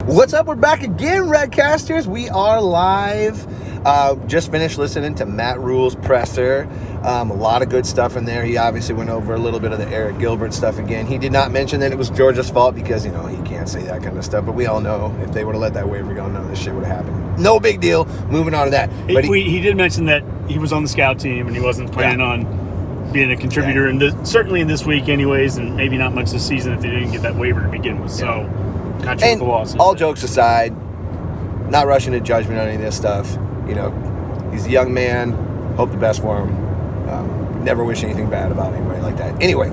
What's up? We're back again, Redcasters. We are live. Just finished listening to Matt Rhule's presser. A lot of good stuff in there. He obviously went over a little bit of the Arik Gilbert stuff again. He did not mention that it was Georgia's fault because, you know, he can't say that kind of stuff. But we all know if they would have let that waiver go, none of this shit would have happened. No big deal. Moving on to that. But he did mention that he was on the scout team and he wasn't planning on being a contributor, and certainly in this week anyways, and maybe not much this season if they didn't get that waiver to begin with. So, not sure what the loss is. All jokes aside, not rushing to judgment on any of this stuff. You know, he's a young man. Hope the best for him. Never wish anything bad about anybody like that. Anyway,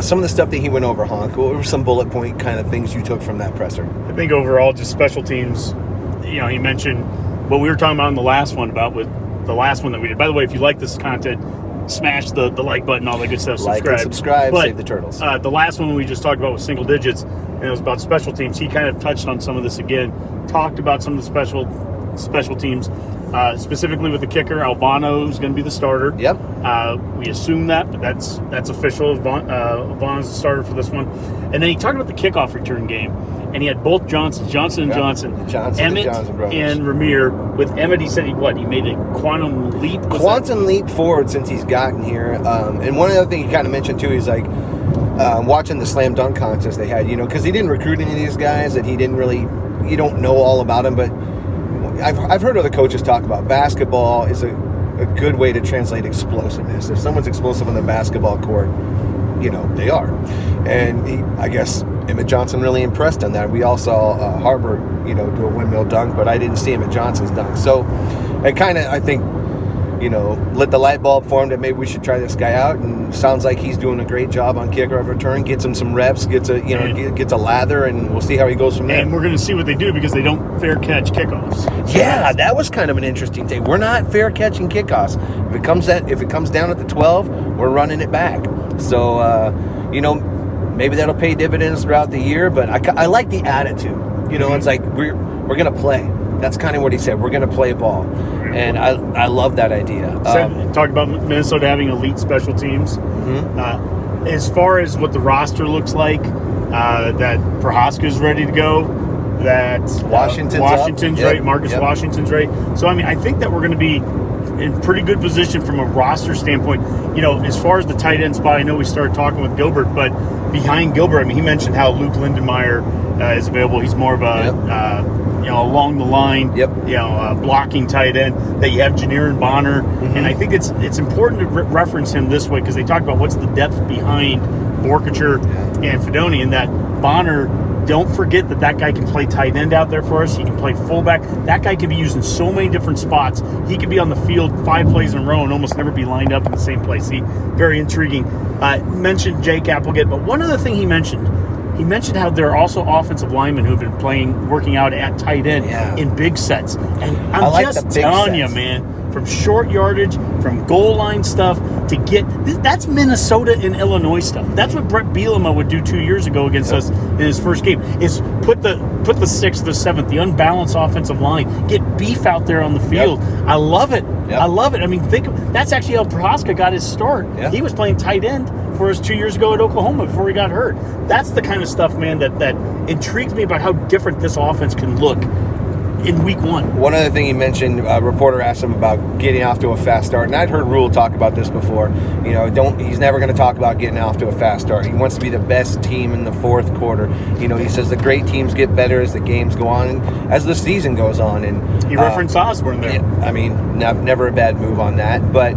some of the stuff that he went over, Honk, what were some bullet point kind of things you took from that presser? I think overall, just special teams. You know, he mentioned what we were talking about in the last one with the last one that we did. By the way, if you like this content, smash the like button, all that good stuff. Like and subscribe, save the turtles. The last one we just talked about was single digits, and it was about special teams. He kind of touched on some of this again, talked about some of the special teams, specifically with the kicker. Albano is going to be the starter. Yep. We assume that, but that's official. Albano's the starter for this one. And then he talked about the kickoff return game, and he had both Johnson and Emmett and Ramir. With Emmett, he said he made a quantum leap. Leap forward since he's gotten here. And one other thing he kind of mentioned too is like watching the slam dunk contest they had, you know, because he didn't recruit any of these guys that you don't know all about them, but I've heard other coaches talk about basketball is a good way to translate explosiveness. If someone's explosive on the basketball court, you know, they are. And I guess Emmett Johnson really impressed on that. We all saw Harbor, you know, do a windmill dunk, but I didn't see Emmett Johnson's dunk. So it kind of, I think, you know, lit the light bulb for him that maybe we should try this guy out. And sounds like he's doing a great job on kickoff return. Gets him some reps, gets a lather, and we'll see how he goes from there. And we're going to see what they do because they don't fair catch kickoffs. So yeah, that was kind of an interesting thing. We're not fair catching kickoffs. If it comes down at the 12, we're running it back. So you know, maybe that'll pay dividends throughout the year. But I like the attitude. You know, It's like we're going to play. That's kind of what he said. We're going to play ball. And I love that idea. Talk about Minnesota having elite special teams. Mm-hmm. As far as what the roster looks like, that Prohaska's ready to go, that Washington's right, Marcus Washington's right. So, I mean, I think that we're going to be in pretty good position from a roster standpoint. You know, as far as the tight end spot, I know we started talking with Gilbert, but behind Gilbert, I mean, he mentioned how Luke Lindenmeyer is available. He's more of a... along the line, blocking tight end, that you have Janier and Bonner. Mm-hmm. And I think it's important to reference him this way because they talk about what's the depth behind Borkacher and Fedoni, and that Bonner, don't forget that guy can play tight end out there for us. He can play fullback. That guy can be used in so many different spots. He could be on the field 5 plays in a row and almost never be lined up in the same place. Very intriguing. Mentioned Jake Applegate, but one other thing he mentioned how there are also offensive linemen who have been working out at tight end in big sets. And I'm just telling you, man, from short yardage, from goal line stuff, that's Minnesota and Illinois stuff. That's what Brett Bielema would do 2 years ago against us in his first game, is put the 6th, the 7th, the unbalanced offensive line, get beef out there on the field. Yep. I love it. Yep. I love it. I mean, that's actually how Prohaska got his start. Yep. He was playing tight end for us 2 years ago at Oklahoma before he got hurt. That's the kind of stuff, man, that intrigues me about how different this offense can look in week one. One other thing he mentioned, a reporter asked him about getting off to a fast start, and I'd heard Rhule talk about this before. You know, he's never going to talk about getting off to a fast start. He wants to be the best team in the fourth quarter. You know, he says the great teams get better as the games go on and as the season goes on. And he referenced Osborne there. I mean, never a bad move on that, but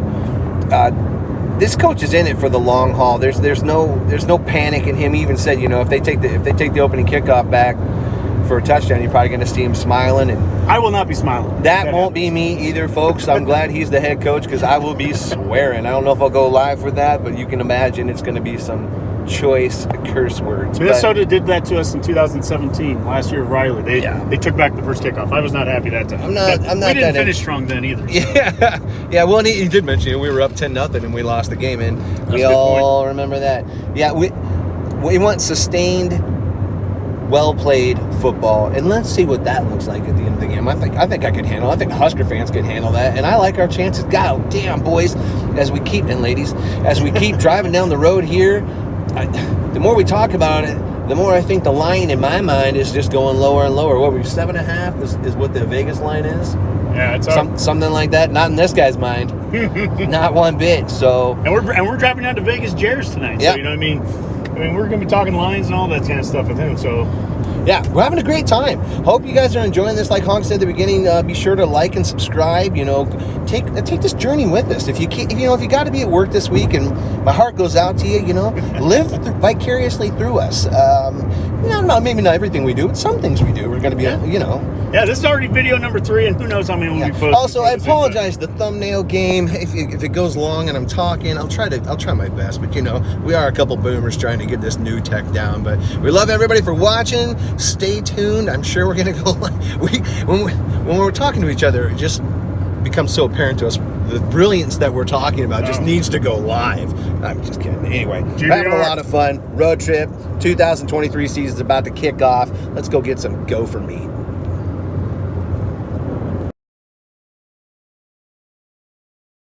this coach is in it for the long haul. There's no panic in him. He even said, you know, if they take the opening kickoff back for a touchdown, you're probably going to see him smiling. And I will not be smiling. That won't be me either, folks. I'm glad he's the head coach because I will be swearing. I don't know if I'll go live for that, but you can imagine it's going to be some choice curse words. Minnesota did that to us in 2017, last year of Riley. They took back the first kickoff. I was not happy that time. We didn't finish strong then either. Yeah. Well, and he did mention it. We were up 10-0 and we lost the game, and we all remember that. Yeah, we want sustained, well-played football, and let's see what that looks like at the end of the game. I think I can handle it. I think Husker fans can handle that, and I like our chances. God damn, boys, as we keep driving down the road here, the more we talk about it, the more I think the line in my mind is just going lower and lower. What were you, 7.5 is what the Vegas line is? Yeah, it's something like that. Not in this guy's mind. Not one bit. So and we're driving down to Vegas Jares tonight. Yeah. So you know what I mean? We're gonna be talking lines and all that kind of stuff with him. So yeah, we're having a great time. Hope you guys are enjoying this. Like Honk said at the beginning, be sure to like and subscribe. You know, take this journey with us. If you got to be at work this week, and my heart goes out to you, you know, live vicariously through us. Maybe not everything we do, but some things we do. We're going to be, you know. Yeah, this is already video number 3, and who knows how many will be posted. Also, I apologize. The thumbnail game. If it goes long and I'm talking, I'll try my best. But you know, we are a couple boomers trying to get this new tech down. But we love everybody for watching. Stay tuned. I'm sure we're gonna go. When we're talking to each other, it just becomes so apparent to us the brilliance that we're talking about just needs to go live. I'm just kidding. Anyway, we're having a lot of fun. Road trip. 2023 season is about to kick off. Let's go get some Gopher meat.